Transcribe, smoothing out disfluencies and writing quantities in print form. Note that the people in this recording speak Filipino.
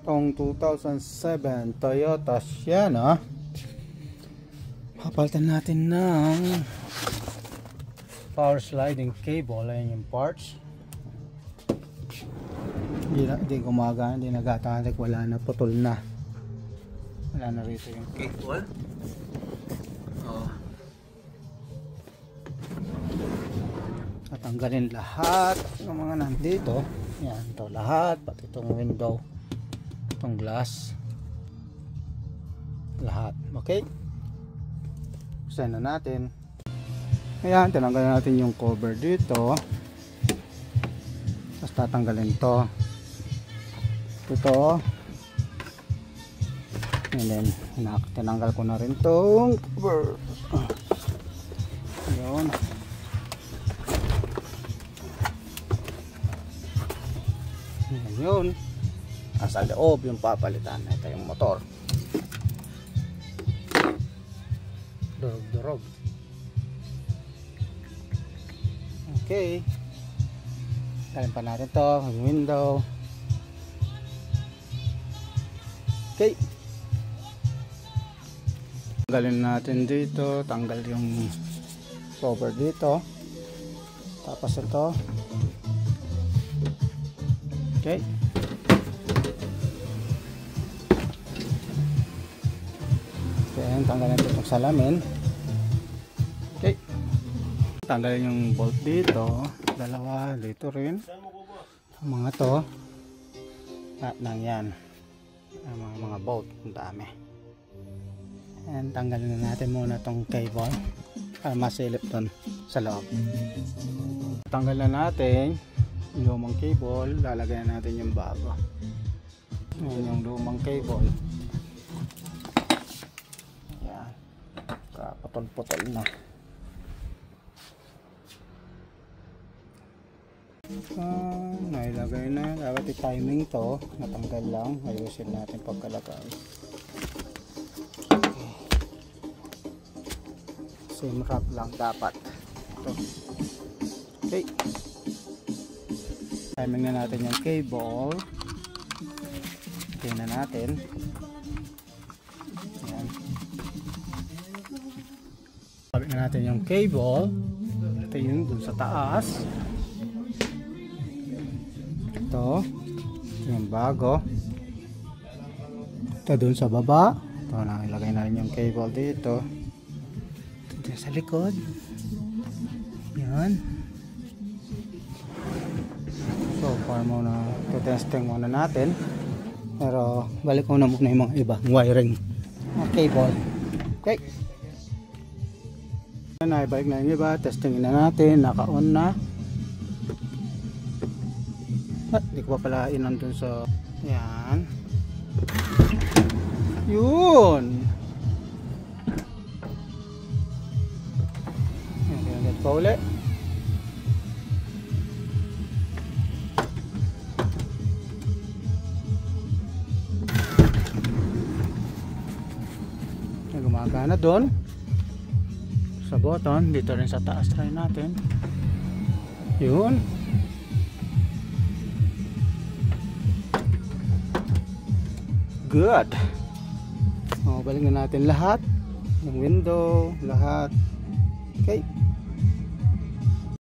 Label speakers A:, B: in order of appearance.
A: Itong 2007 Toyota Sienna. Papalitan natin ng power sliding cable. Ayan yung parts. Hindi gumagana, hindi nagatatik, wala na, putol na. Wala na rito yung cable. Tatanggalin lahat ng mga nandito. Yan, ito lahat, pati itong window, itong glass, lahat. Okay, usahin na natin. Ayan, tinanggalin natin yung cover dito. Tapos tatanggalin to, ito, and then tinanggal ko na rin tong cover. Ayun. Yun, nasa loob yung papalitan. Ito yung motor, durog. Okay, talin pa natin to, yung window. Okay, tanggalin natin dito, tanggal yung cover dito, tapos ito. Okay, then tanggalin itong salamin. Okay, tanggalin yung bolt dito, dalawa dito rin, mga to, lahat ng yan, mga bolt, ang dami. And tanggalin na natin muna itong cable para masilip dun sa loob. Tanggalin natin yung lumang cable, lalagyan natin yung bago. Ayan yung lumang cable. Ayan, kaputol-putol na. Nailagay na. Dapat i-timing to, natanggal lang. Ayusin natin pagkalagay. Okay. Same wrap lang dapat ito. Okay, timing na natin yung cable. Okay na natin. Ayan. Sabit na natin yung cable. Ito yung dun sa taas. Ito yung bago. Ito dun sa baba. Ito na, ilagay na rin yung cable dito. Ito sa likod. Yan. So far muna, testing muna natin, pero balik ko na muna yung mga ibang wiring, mga cable. Okay, naibalik na yung iba, testing na natin, naka-on na. Hindi ko pa pala inandun sa yan. Yun, yan pa ulit. Gumagana doon sa button, dito rin sa taas, try natin. Yun, good. Balik na natin lahat, yung window, lahat.